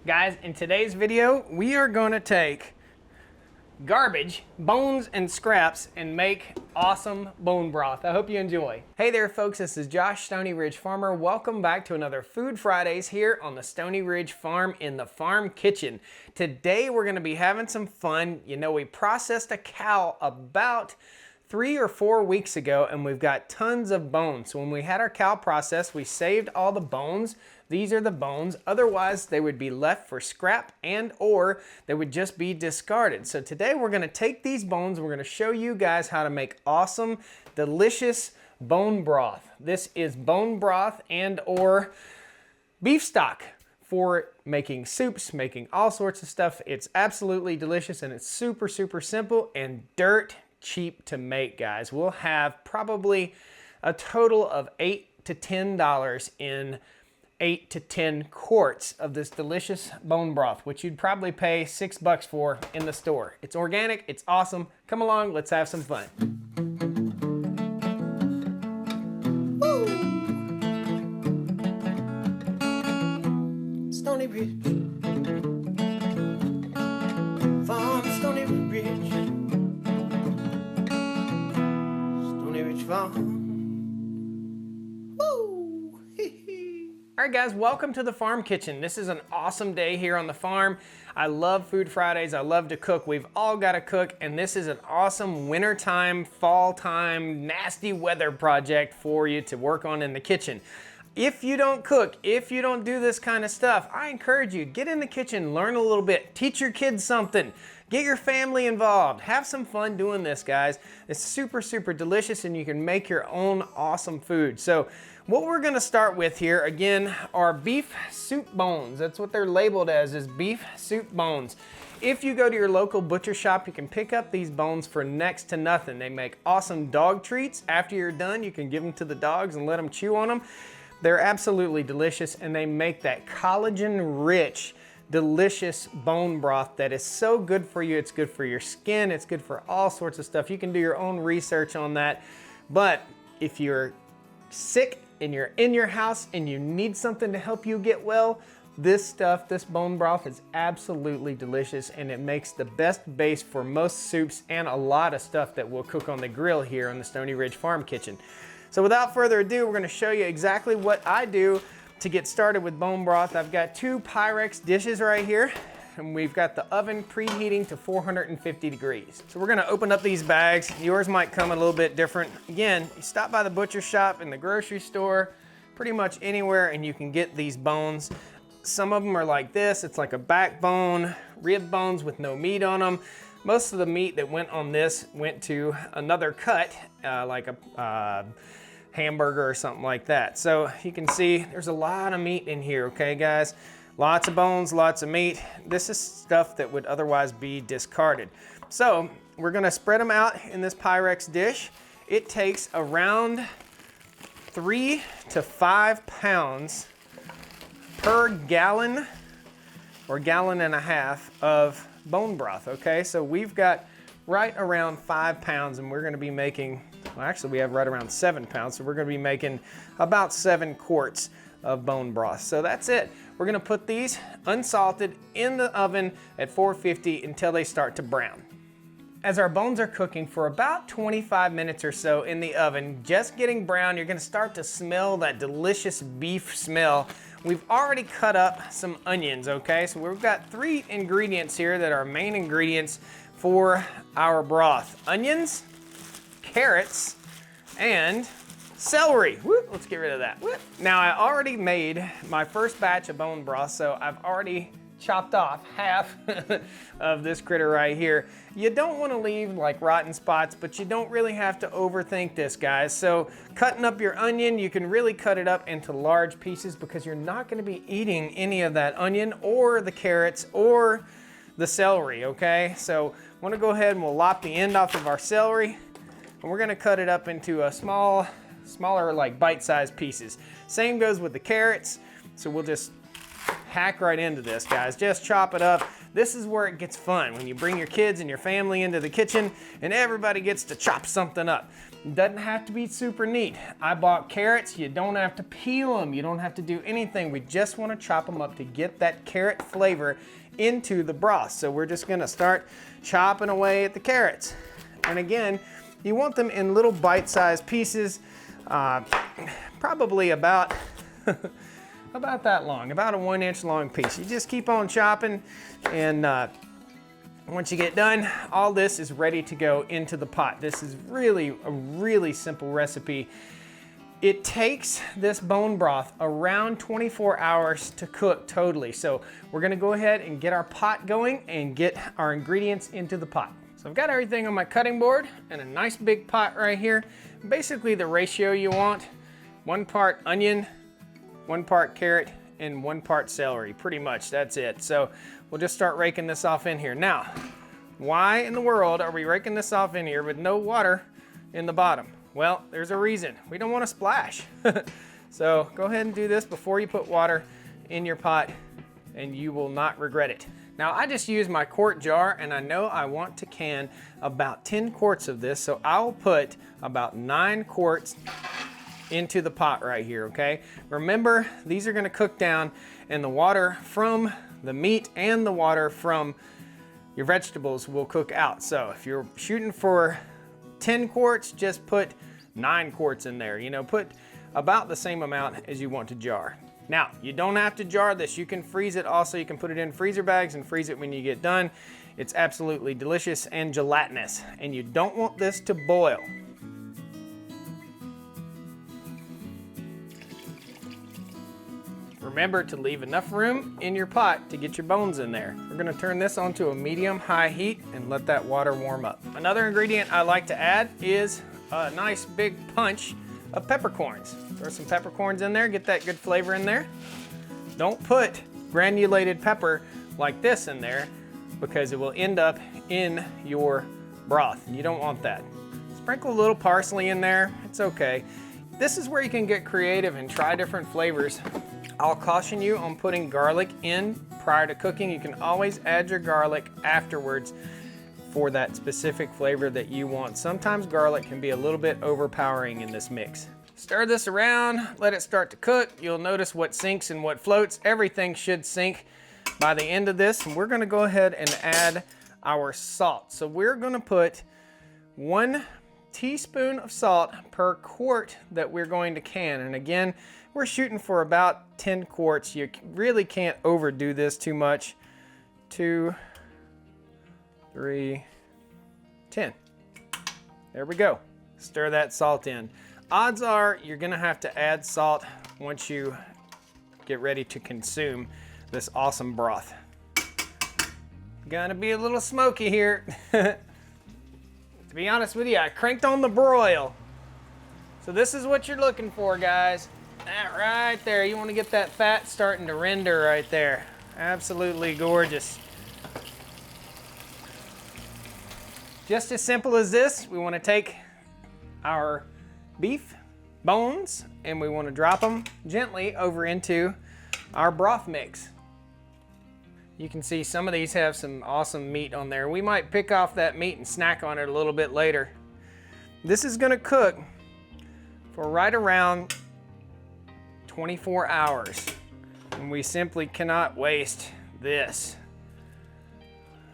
Guys, in today's video, we are going to take garbage, bones, and scraps and make awesome bone broth. I hope you enjoy. Hey there, folks. This is Josh, Stoney Ridge Farmer. Welcome back to another Food Fridays here on the Stoney Ridge Farm in the farm kitchen. Today, we're going to be having some fun. You know, we processed a cow about 3 or 4 weeks ago, and we've got tons of bones. So when we had our cow processed, we saved all the bones. These are the bones. Otherwise, they would be left for scrap and or they would just be discarded. So today we're gonna take these bones and we're gonna show you guys how to make awesome, delicious bone broth. This is bone broth and or beef stock for making soups, making all sorts of stuff. It's absolutely delicious and it's super, super simple and dirt cheap to make, guys. We'll have probably a total of $8 to $10 in 8 to 10 quarts of this delicious bone broth, which you'd probably pay $6 for in the store. It's organic, it's awesome. Come along, let's have some fun. Woo! Stoney Ridge, farm Stoney Ridge, Stoney Ridge Farm. All right, guys, welcome to the farm kitchen. This is an awesome day here on the farm. I love Food Fridays. I love to cook. We've all got to cook, and this is an awesome wintertime, fall time, nasty weather project for you to work on in the kitchen. If you don't cook, if you don't do this kind of stuff, I encourage you, get in the kitchen, learn a little bit, teach your kids something, get your family involved, have some fun doing this, guys. It's super, super delicious, and you can make your own awesome food. So what we're gonna start with here, again, are beef soup bones. That's what they're labeled as, is beef soup bones. If you go to your local butcher shop, you can pick up these bones for next to nothing. They make awesome dog treats. After you're done, you can give them to the dogs and let them chew on them. They're absolutely delicious, and they make that collagen-rich, delicious bone broth that is so good for you. It's good for your skin. It's good for all sorts of stuff. You can do your own research on that. But if you're sick and you're in your house and you need something to help you get well, this stuff, this bone broth is absolutely delicious, and it makes the best base for most soups and a lot of stuff that we'll cook on the grill here on the Stoney Ridge Farm Kitchen. So without further ado, we're gonna show you exactly what I do to get started with bone broth. I've got 2 Pyrex dishes right here, and we've got the oven preheating to 450 degrees. So we're gonna open up these bags. Yours might come a little bit different. Again, you stop by the butcher shop, in the grocery store, pretty much anywhere, and you can get these bones. Some of them are like this. It's like a backbone, rib bones with no meat on them. Most of the meat that went on this went to another cut, like a hamburger or something like that. So you can see there's a lot of meat in here, okay, guys? Lots of bones, lots of meat. This is stuff that would otherwise be discarded. So we're gonna spread them out in this Pyrex dish. It takes around 3 to 5 pounds per gallon or gallon and a half of bone broth, okay? So we've got right around 5 pounds, and we're gonna be making, well, actually we have right around 7 pounds, so we're gonna be making about 7 quarts of bone broth. So that's it. We're gonna put these unsalted in the oven at 450 until they start to brown. As our bones are cooking for about 25 minutes or so in the oven, just getting brown, you're gonna start to smell that delicious beef smell. We've already cut up some onions, okay? So we've got 3 ingredients here that are main ingredients for our broth. Onions, carrots, and celery. Whoop, let's get rid of that. Whoop. Now I already made my first batch of bone broth, so I've already chopped off half of this critter right here. You don't want to leave like rotten spots, but you don't really have to overthink this, guys. So cutting up your onion, you can really cut it up into large pieces because you're not going to be eating any of that onion or the carrots or the celery, okay? So I want to go ahead and we'll lop the end off of our celery, and we're going to cut it up into a smaller like bite-sized pieces. Same goes with the carrots. So we'll just hack right into this, guys. Just chop it up. This is where it gets fun, when you bring your kids and your family into the kitchen and everybody gets to chop something up. It doesn't have to be super neat. I bought carrots. You don't have to peel them. You don't have to do anything. We just want to chop them up to get that carrot flavor into the broth. So we're just going to start chopping away at the carrots. And again, you want them in little bite-sized pieces, probably about about that long, about a 1-inch long piece. You just keep on chopping, and once you get done, all this is ready to go into the pot. This is really a really simple recipe. It takes this bone broth around 24 hours to cook totally. So we're gonna go ahead and get our pot going and get our ingredients into the pot. So I've got everything on my cutting board and a nice big pot right here. Basically the ratio you want, 1 part onion, 1 part carrot, and 1 part celery. Pretty much, that's it. So we'll just start raking this off in here. Now, why in the world are we raking this off in here with no water in the bottom? Well, there's a reason. We don't want to splash. So go ahead and do this before you put water in your pot, and you will not regret it. Now, I just used my quart jar, and I know I want to can about 10 quarts of this, so I'll put about 9 quarts into the pot right here, okay? Remember, these are gonna cook down, and the water from the meat and the water from your vegetables will cook out. So if you're shooting for 10 quarts, just put 9 quarts in there. You know, put about the same amount as you want to jar. Now, you don't have to jar this. You can freeze it also. You can put it in freezer bags and freeze it when you get done. It's absolutely delicious and gelatinous, and you don't want this to boil. Remember to leave enough room in your pot to get your bones in there. We're gonna turn this onto a medium-high heat and let that water warm up. Another ingredient I like to add is a nice big punch of peppercorns. Throw some peppercorns in there, get that good flavor in there. Don't put granulated pepper like this in there because it will end up in your broth, and you don't want that. Sprinkle a little parsley in there, it's okay. This is where you can get creative and try different flavors. I'll caution you on putting garlic in prior to cooking. You can always add your garlic afterwards for that specific flavor that you want. Sometimes garlic can be a little bit overpowering in this mix. Stir this around, let it start to cook. You'll notice what sinks and what floats. Everything should sink by the end of this. And we're gonna go ahead and add our salt. So we're gonna put 1 teaspoon of salt per quart that we're going to can. And again, we're shooting for about 10 quarts. You really can't overdo this too much. 2, 3, 10. There we go. Stir that salt in. Odds are you're gonna have to add salt once you get ready to consume this awesome broth. Gonna be a little smoky here. To be honest with you, I cranked on the broil. So this is what you're looking for, guys. That right there, you want to get that fat starting to render right there. Absolutely gorgeous. Just as simple as this, we want to take our beef bones and we want to drop them gently over into our broth mix. You can see some of these have some awesome meat on there. We might pick off that meat and snack on it a little bit later. This is going to cook for right around 24 hours, and we simply cannot waste this.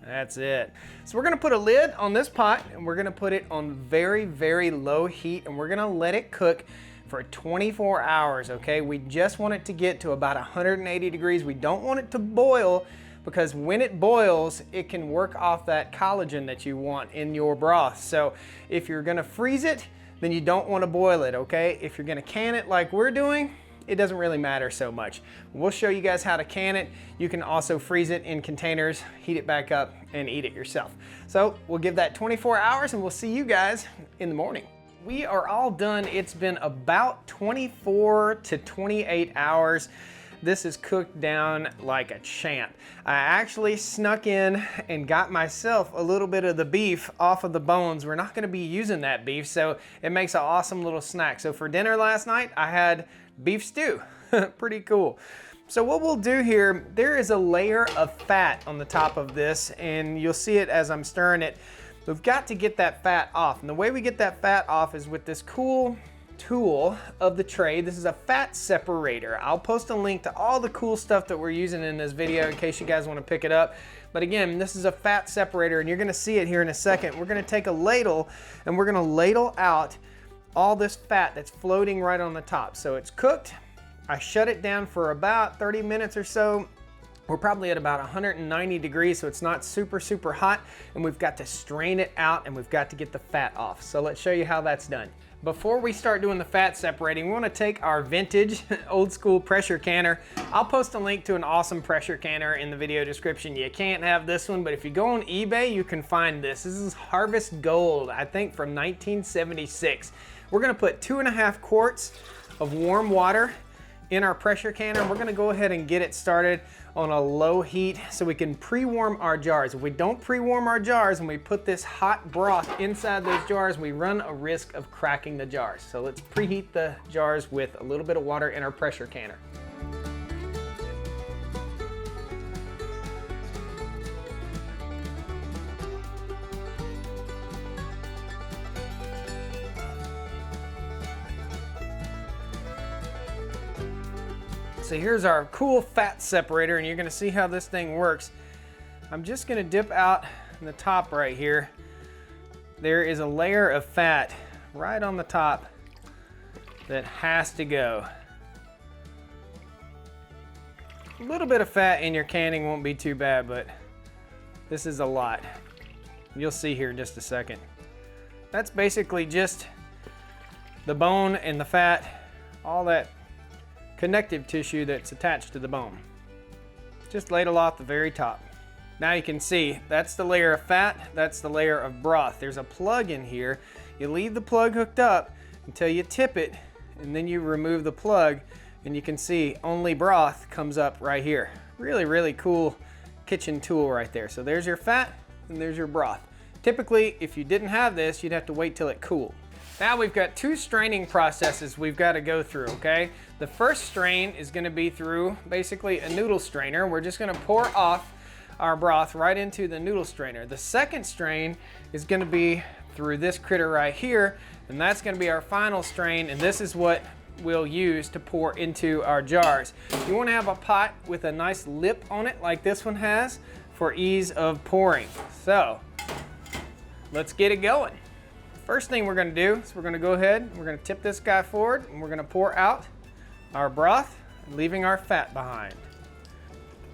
That's it. So we're gonna put a lid on this pot, and we're gonna put it on very, very low heat, and we're gonna let it cook for 24 hours, okay? We just want it to get to about 180 degrees. We don't want it to boil, because when it boils, it can work off that collagen that you want in your broth. So if you're gonna freeze it, then you don't wanna boil it, okay? If you're gonna can it like we're doing, it doesn't really matter so much. We'll show you guys how to can it. You can also freeze it in containers, heat it back up, and eat it yourself. So we'll give that 24 hours and we'll see you guys in the morning. We are all done. It's been about 24 to 28 hours. This is cooked down like a champ. I actually snuck in and got myself a little bit of the beef off of the bones. We're not gonna be using that beef, so it makes an awesome little snack. So for dinner last night, I had beef stew. Pretty cool. So what we'll do here, there is a layer of fat on the top of this, and you'll see it as I'm stirring it. We've got to get that fat off, and the way we get that fat off is with this cool tool of the trade. This is a fat separator. I'll post a link to all the cool stuff that we're using in this video in case you guys want to pick it up. But again, this is a fat separator, and you're going to see it here in a second. We're going to take a ladle, and we're going to ladle out all this fat that's floating right on the top. So it's cooked. I shut it down for about 30 minutes or so. We're probably at about 190 degrees, so it's not super hot, and we've got to strain it out, and we've got to get the fat off. So let's show you how that's done. Before we start doing the fat separating, we want to take our vintage old school pressure canner. I'll post a link to an awesome pressure canner in the video description. You can't have this one, but if you go on eBay, you can find this. This is Harvest Gold, I think from 1976. We're going to put 2.5 quarts of warm water in our pressure canner. We're going to go ahead and get it started on a low heat so we can pre-warm our jars. If we don't pre-warm our jars and we put this hot broth inside those jars, we run a risk of cracking the jars. So let's preheat the jars with a little bit of water in our pressure canner. So here's our cool fat separator, and you're gonna see how this thing works. I'm just gonna dip out in the top right here. There is a layer of fat right on the top that has to go. A little bit of fat in your canning won't be too bad, but this is a lot. You'll see here in just a second. That's basically just the bone and the fat, all that connective tissue that's attached to the bone. Just ladle off the very top. Now you can see that's the layer of fat, that's the layer of broth. There's a plug in here. You leave the plug hooked up until you tip it, and then you remove the plug, and you can see only broth comes up right here. Really cool kitchen tool right there. So there's your fat and there's your broth. Typically, if you didn't have this, you'd have to wait till it cooled. Now we've got 2 straining processes we've got to go through, okay? The first strain is going to be through basically a noodle strainer. We're just going to pour off our broth right into the noodle strainer. The second strain is going to be through this critter right here, and that's going to be our final strain, and this is what we'll use to pour into our jars. You want to have a pot with a nice lip on it like this one has for ease of pouring. So let's get it going. First thing we're going to do is we're going to go ahead, we're going to tip this guy forward, and we're going to pour out our broth, leaving our fat behind.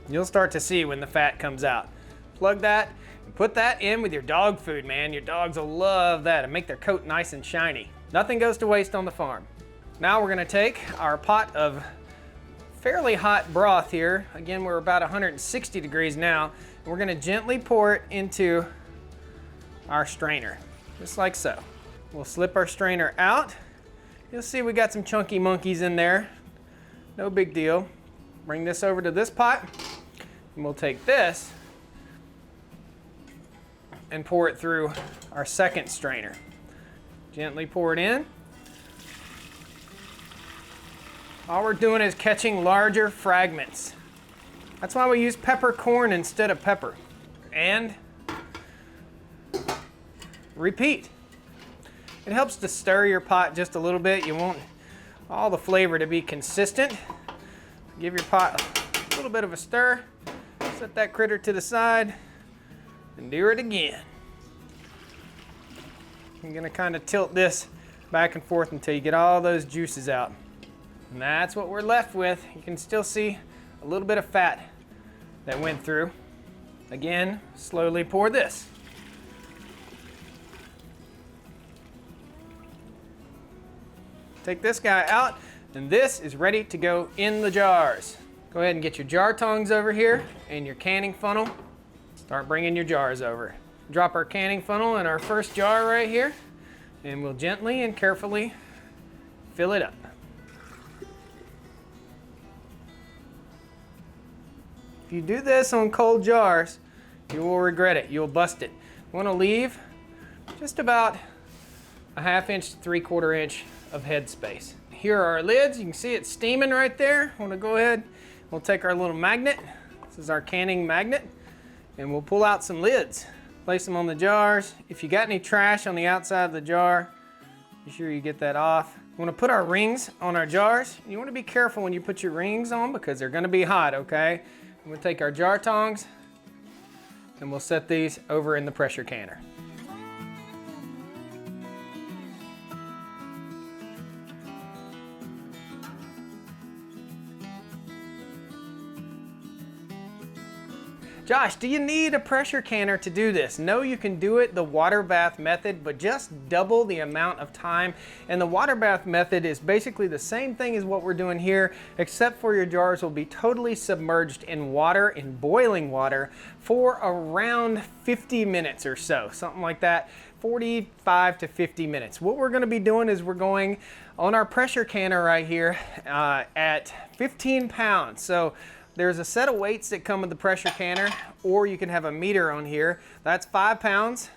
You'll start to see when the fat comes out. Plug that and put that in with your dog food, man. Your dogs will love that and make their coat nice and shiny. Nothing goes to waste on the farm. Now we're going to take our pot of fairly hot broth here. Again, we're about 160 degrees now. And we're going to gently pour it into our strainer. Just like so. We'll slip our strainer out. You'll see we got some chunky monkeys in there. No big deal. Bring this over to this pot, and we'll take this and pour it through our second strainer. Gently pour it in. All we're doing is catching larger fragments. That's why we use peppercorn instead of pepper. And repeat. It helps to stir your pot just a little bit. You want all the flavor to be consistent. Give your pot a little bit of a stir. Set that critter to the side and do it again. I'm gonna kind of tilt this back and forth until you get all those juices out. And that's what we're left with. You can still see a little bit of fat that went through. Again, slowly pour this. Take this guy out, and this is ready to go in the jars. Go ahead and get your jar tongs over here and your canning funnel. Start bringing your jars over. Drop our canning funnel in our first jar right here, and we'll gently and carefully fill it up. If you do this on cold jars, you will regret it. You'll bust it. You want to leave just about a 1/2 inch to 3/4 inch of head space. Here are our lids. You can see it steaming right there. I want to go ahead, We'll take our little magnet. This is our canning magnet. And we'll pull out some lids. Place them on the jars. If you got any trash on the outside of the jar, be sure you get that off. We want to put our rings on our jars. You want to be careful when you put your rings on because they're going to be hot, okay? We'll take our jar tongs and we'll set these over in the pressure canner. Josh, do you need a pressure canner to do this? No, you can do it the water bath method, but just double the amount of time. And the water bath method is basically the same thing as what we're doing here, except for your jars will be totally submerged in water, in boiling water, for around 50 minutes or so, something like that, 45 to 50 minutes. What we're gonna be doing is we're going on our pressure canner right here at 15 pounds. So there's a set of weights that come with the pressure canner, or you can have a meter on here. That's 5 pounds.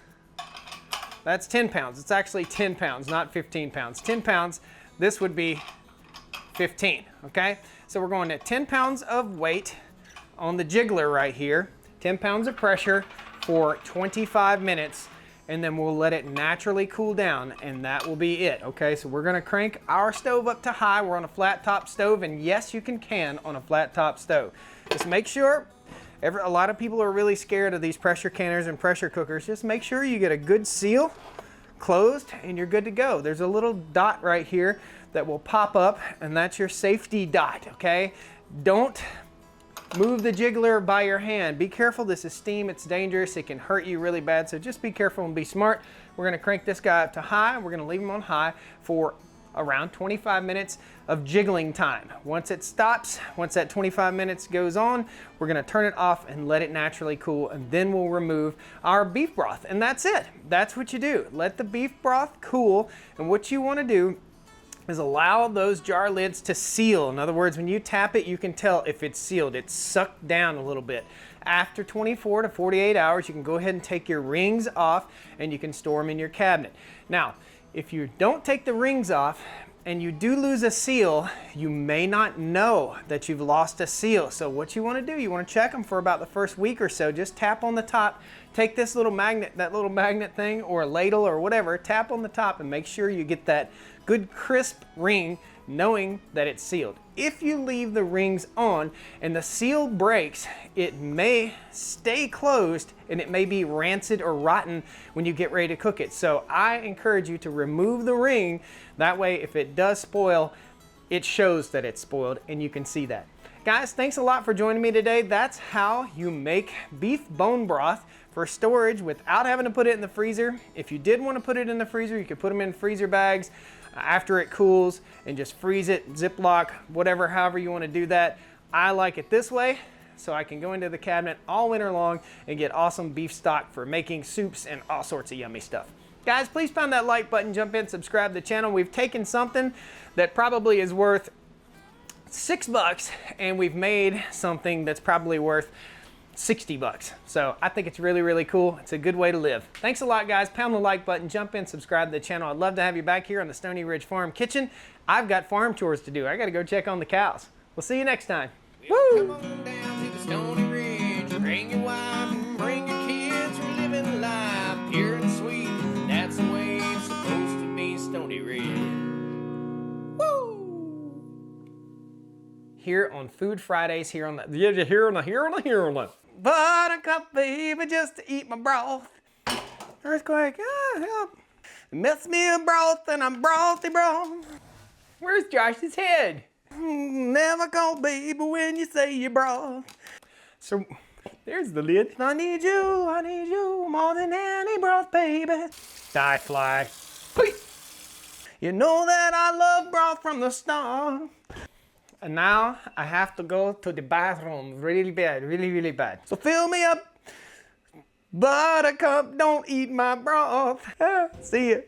That's 10 pounds. It's actually 10 pounds, not 15 pounds. 10 pounds, this would be 15, okay? So we're going at 10 pounds of weight on the jiggler right here, 10 pounds of pressure for 25 minutes, and then we'll let it naturally cool down, and that will be it, okay? So we're gonna crank our stove up to high. We're on a flat top stove, and yes, you can on a flat top stove. Just make sure, a lot of people are really scared of these pressure canners and pressure cookers. Just make sure you get a good seal closed, and you're good to go. There's a little dot right here that will pop up, and that's your safety dot, okay? Don't move the jiggler by your hand. Be careful, this is steam, it's dangerous, it can hurt you really bad, so just be careful and be smart. We're gonna crank this guy up to high, we're gonna leave him on high for around 25 minutes of jiggling time. Once it stops, once that 25 minutes goes on, we're gonna turn it off and let it naturally cool, and then we'll remove our beef broth, and that's it. That's what you do. Let the beef broth cool, and what you wanna do is allow those jar lids to seal. In other words, when you tap it, you can tell if it's sealed. It's sucked down a little bit. After 24 to 48 hours, you can go ahead and take your rings off and you can store them in your cabinet. Now, if you don't take the rings off and you do lose a seal, you may not know that you've lost a seal. So what you want to do, you want to check them for about the first week or so. Just tap on the top, take this little magnet, that little magnet thing, or a ladle or whatever, tap on the top and make sure you get that good crisp ring, knowing that it's sealed. If you leave the rings on and the seal breaks, it may stay closed and it may be rancid or rotten when you get ready to cook it. So I encourage you to remove the ring. That way, if it does spoil, it shows that it's spoiled and you can see that. Guys, thanks a lot for joining me today. That's how you make beef bone broth for storage without having to put it in the freezer. If you did want to put it in the freezer, you could put them in freezer bags after it cools and just freeze it, Ziploc, whatever, however you want to do that. I like it this way, so I can go into the cabinet all winter long and get awesome beef stock for making soups and all sorts of yummy stuff. Guys, please pound that like button, jump in, subscribe to the channel. We've taken something that probably is worth $6 and we've made something that's probably worth $60. So I think it's really, really cool. It's a good way to live. Thanks a lot, guys. Pound the like button, jump in, subscribe to the channel. I'd love to have you back here on the Stoney Ridge Farm Kitchen. I've got farm chores to do. I got to go check on the cows. We'll see you next time. Woo! Come on down to the Stoney Ridge. Bring your wife and bring your kids. We're living life pure and sweet. That's the way it's supposed to be, Stoney Ridge. Woo! Here on Food Fridays, here on the Buttercup, baby, just to eat my broth. Earthquake, help. Mess me a broth and I'm brothy broth. Where's Josh's head? Never call baby when you say you broth. So there's the lid. I need you more than any broth, baby. Die fly. You know that I love broth from the start. And now I have to go to the bathroom really bad, really, really bad. So fill me up. Buttercup, don't eat my broth. See ya.